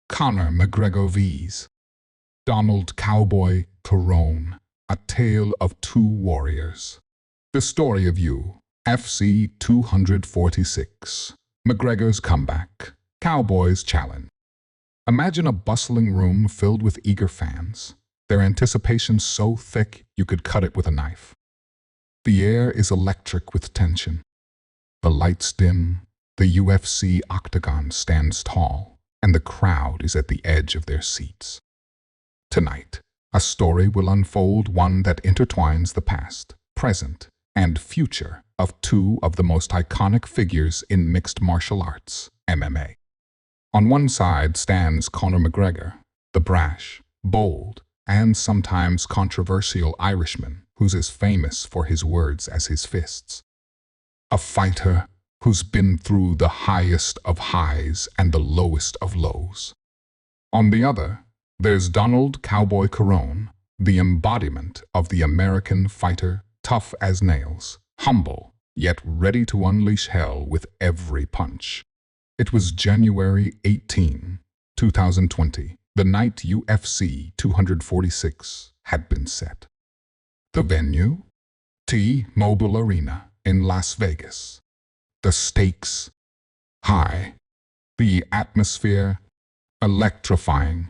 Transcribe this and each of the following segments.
Conor McGregor vs. Donald Cowboy Cerrone, a tale of two warriors. The story of UFC 246. McGregor's comeback. Cowboy's challenge. Imagine a bustling room filled with eager fans, their anticipation so thick you could cut it with a knife. The air is electric with tension. The lights dim, the UFC octagon stands tall, and the crowd is at the edge of their seats. Tonight, a story will unfold, one that intertwines the past, present, and future of two of the most iconic figures in mixed martial arts, MMA. On one side stands Conor McGregor, the brash, bold, and sometimes controversial Irishman who's as famous for his words as his fists. A fighter who's been through the highest of highs and the lowest of lows. On the other, there's Donald Cowboy Cerrone, the embodiment of the American fighter, tough as nails, humble, yet ready to unleash hell with every punch. It was January 18, 2020, the night UFC 246 had been set. The venue? T-Mobile Arena in Las Vegas. The stakes? High. The atmosphere? Electrifying.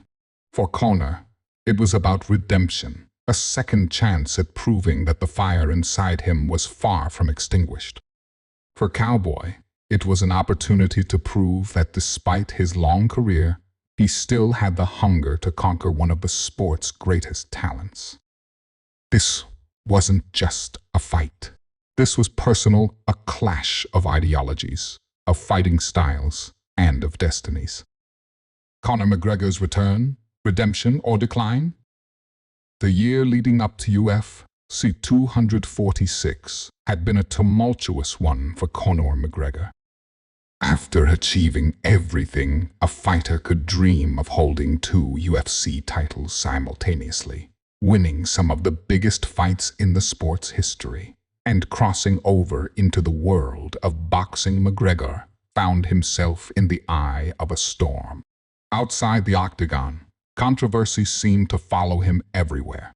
For Conor, it was about redemption, a second chance at proving that the fire inside him was far from extinguished. For Cowboy, it was an opportunity to prove that despite his long career, he still had the hunger to conquer one of the sport's greatest talents. This wasn't just a fight. This was personal, a clash of ideologies, of fighting styles, and of destinies. Conor McGregor's return, redemption or decline? The year leading up to UFC 246 had been a tumultuous one for Conor McGregor. After achieving everything a fighter could dream of, holding two UFC titles simultaneously, winning some of the biggest fights in the sport's history, and crossing over into the world of boxing, McGregor found himself in the eye of a storm. Outside the octagon, controversy seemed to follow him everywhere.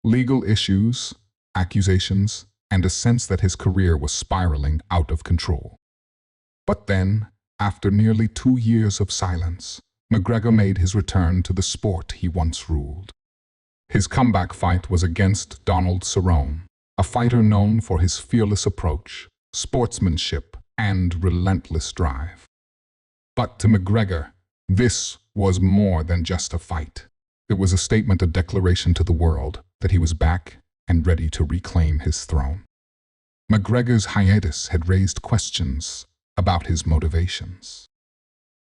Legal issues, accusations, and a sense that his career was spiraling out of control. But then, after nearly 2 years of silence, McGregor made his return to the sport he once ruled. His comeback fight was against Donald Cerrone, a fighter known for his fearless approach, sportsmanship, and relentless drive. But to McGregor, this was more than just a fight. It was a statement, a declaration to the world that he was back and ready to reclaim his throne. McGregor's hiatus had raised questions about his motivations.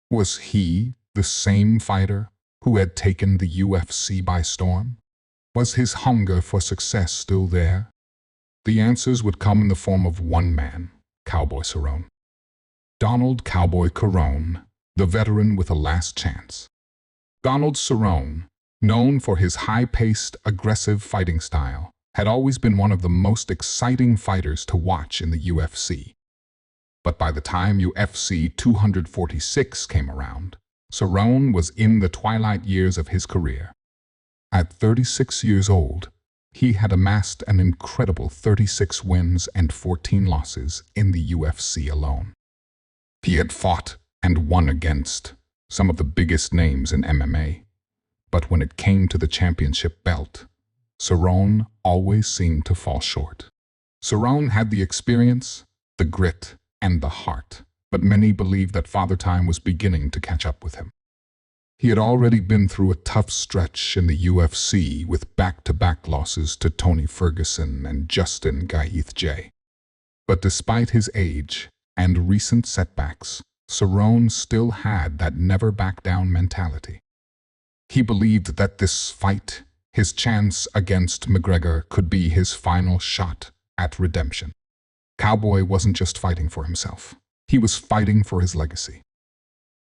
Was he the same fighter who had taken the UFC by storm? Was his hunger for success still there? The answers would come in the form of one man, Cowboy Cerrone. Donald Cowboy Cerrone, the veteran with a last chance. Donald Cerrone, known for his high-paced, aggressive fighting style, had always been one of the most exciting fighters to watch in the UFC. But by the time UFC 246 came around, Cerrone was in the twilight years of his career. At 36 years old, he had amassed an incredible 36 wins and 14 losses in the UFC alone. He had fought and won against some of the biggest names in MMA, but when it came to the championship belt, Cerrone always seemed to fall short. Cerrone had the experience, the grit, and the heart, but many believed that Father Time was beginning to catch up with him. He had already been through a tough stretch in the UFC with back-to-back losses to Tony Ferguson and Justin Gaethje. But despite his age and recent setbacks, Cerrone still had that never-back-down mentality. He believed that this fight, his chance against McGregor, could be his final shot at redemption. Cowboy wasn't just fighting for himself. He was fighting for his legacy.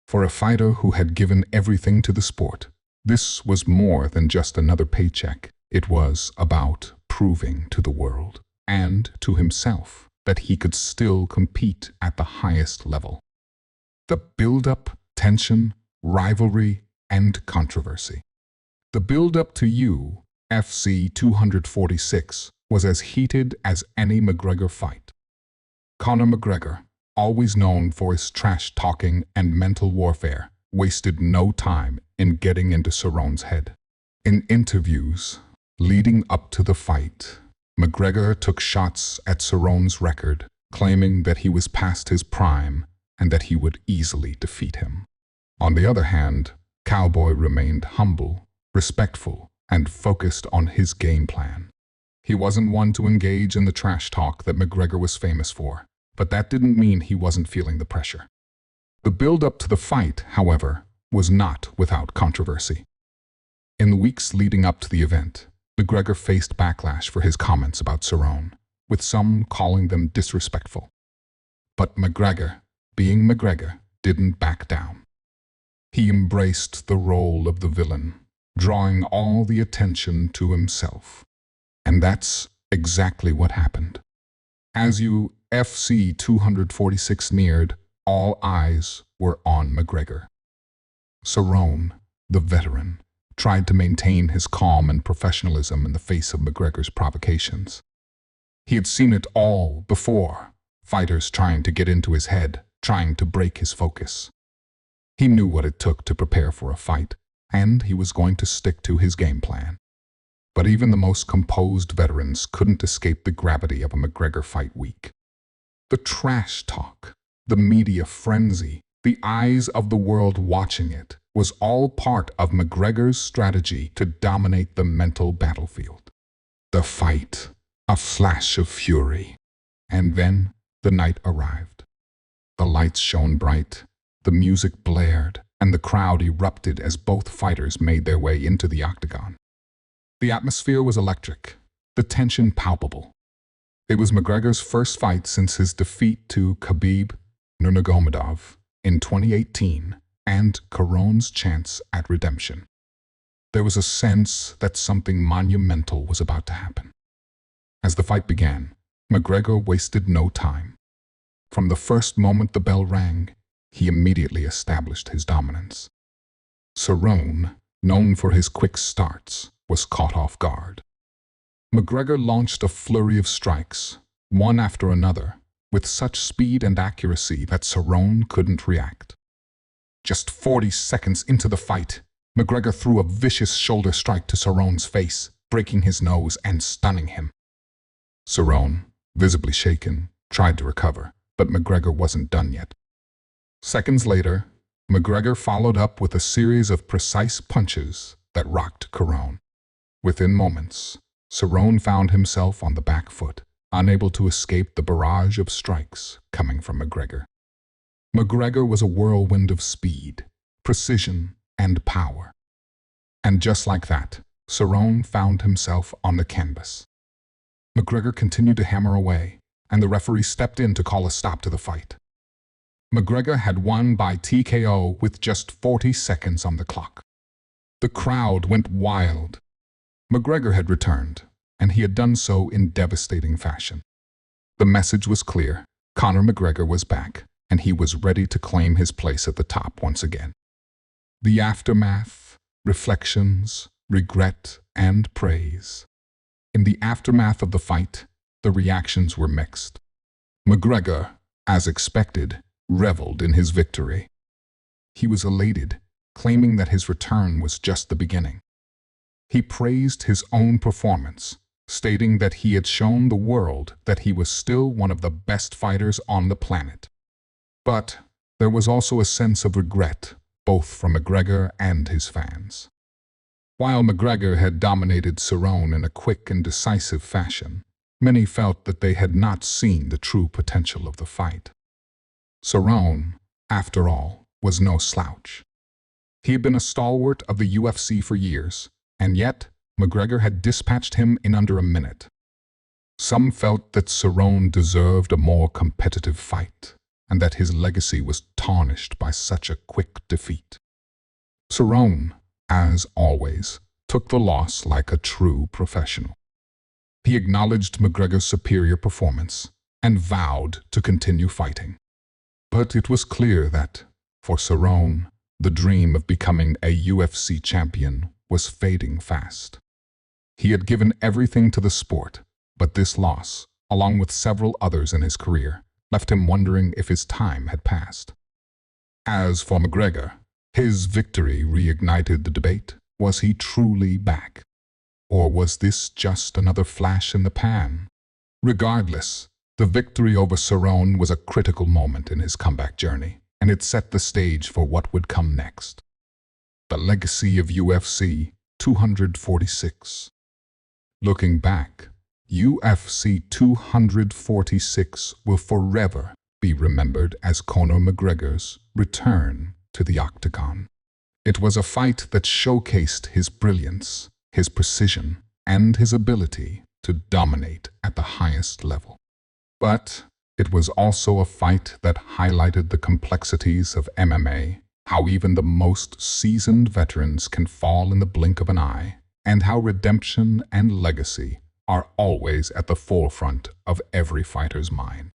For a fighter who had given everything to the sport, this was more than just another paycheck. It was about proving to the world and to himself that he could still compete at the highest level. The build-up, tension, rivalry, and controversy. The build-up to UFC 246 was as heated as any McGregor fight. Conor McGregor, always known for his trash-talking and mental warfare, wasted no time in getting into Cerrone's head. In interviews leading up to the fight, McGregor took shots at Cerrone's record, claiming that he was past his prime and that he would easily defeat him. On the other hand, Cowboy remained humble, respectful, and focused on his game plan. He wasn't one to engage in the trash talk that McGregor was famous for, but that didn't mean he wasn't feeling the pressure. The build-up to the fight, however, was not without controversy. In the weeks leading up to the event, McGregor faced backlash for his comments about Cerrone, with some calling them disrespectful. But McGregor, being McGregor, didn't back down. He embraced the role of the villain, drawing all the attention to himself. And that's exactly what happened. As UFC 246 neared, all eyes were on McGregor. Cerrone, the veteran, tried to maintain his calm and professionalism in the face of McGregor's provocations. He had seen it all before, fighters trying to get into his head, trying to break his focus. He knew what it took to prepare for a fight, and he was going to stick to his game plan. But even the most composed veterans couldn't escape the gravity of a McGregor fight week. The trash talk, the media frenzy, the eyes of the world watching it, was all part of McGregor's strategy to dominate the mental battlefield. The fight, a flash of fury. And then the night arrived. The lights shone bright, the music blared, and the crowd erupted as both fighters made their way into the octagon. The atmosphere was electric, the tension palpable. It was McGregor's first fight since his defeat to Khabib Nurmagomedov in 2018 and Cerrone's chance at redemption. There was a sense that something monumental was about to happen. As the fight began, McGregor wasted no time. From the first moment the bell rang, he immediately established his dominance. Cerrone, known for his quick starts, was caught off guard. McGregor launched a flurry of strikes, one after another, with such speed and accuracy that Cerrone couldn't react. Just 40 seconds into the fight, McGregor threw a vicious shoulder strike to Cerrone's face, breaking his nose and stunning him. Cerrone, visibly shaken, tried to recover, but McGregor wasn't done yet. Seconds later, McGregor followed up with a series of precise punches that rocked Cerrone. Within moments, Cerrone found himself on the back foot, unable to escape the barrage of strikes coming from McGregor. McGregor was a whirlwind of speed, precision, and power. And just like that, Cerrone found himself on the canvas. McGregor continued to hammer away, and the referee stepped in to call a stop to the fight. McGregor had won by TKO with just 40 seconds on the clock. The crowd went wild. McGregor had returned, and he had done so in devastating fashion. The message was clear. Conor McGregor was back, and he was ready to claim his place at the top once again. The aftermath, reflections, regret, and praise. In the aftermath of the fight, the reactions were mixed. McGregor, as expected, reveled in his victory. He was elated, claiming that his return was just the beginning. He praised his own performance, stating that he had shown the world that he was still one of the best fighters on the planet. But there was also a sense of regret, both from McGregor and his fans. While McGregor had dominated Cerrone in a quick and decisive fashion, many felt that they had not seen the true potential of the fight. Cerrone, after all, was no slouch. He had been a stalwart of the UFC for years, and yet McGregor had dispatched him in under a minute. Some felt that Cerrone deserved a more competitive fight, and that his legacy was tarnished by such a quick defeat. Cerrone, as always, took the loss like a true professional. He acknowledged McGregor's superior performance and vowed to continue fighting. But it was clear that, for Cerrone, The dream of becoming a UFC champion was fading fast. He had given everything to the sport, but this loss, along with several others in his career, left him wondering if his time had passed. As for McGregor, his victory reignited the debate. Was he truly back? Or was this just another flash in the pan? Regardless, the victory over Cerrone was a critical moment in his comeback journey, and it set the stage for what would come next. The legacy of UFC 246. Looking back, UFC 246 will forever be remembered as Conor McGregor's return to the octagon. It was a fight that showcased his brilliance, his precision, and his ability to dominate at the highest level. But it was also a fight that highlighted the complexities of MMA, how even the most seasoned veterans can fall in the blink of an eye, and how redemption and legacy are always at the forefront of every fighter's mind.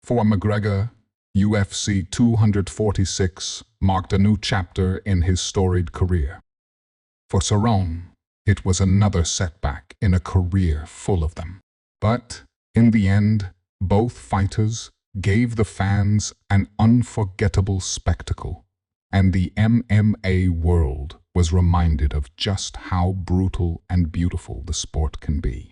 For McGregor, UFC 246 marked a new chapter in his storied career. For Cerrone, it was another setback in a career full of them. But in the end, both fighters gave the fans an unforgettable spectacle, and the MMA world was reminded of just how brutal and beautiful the sport can be.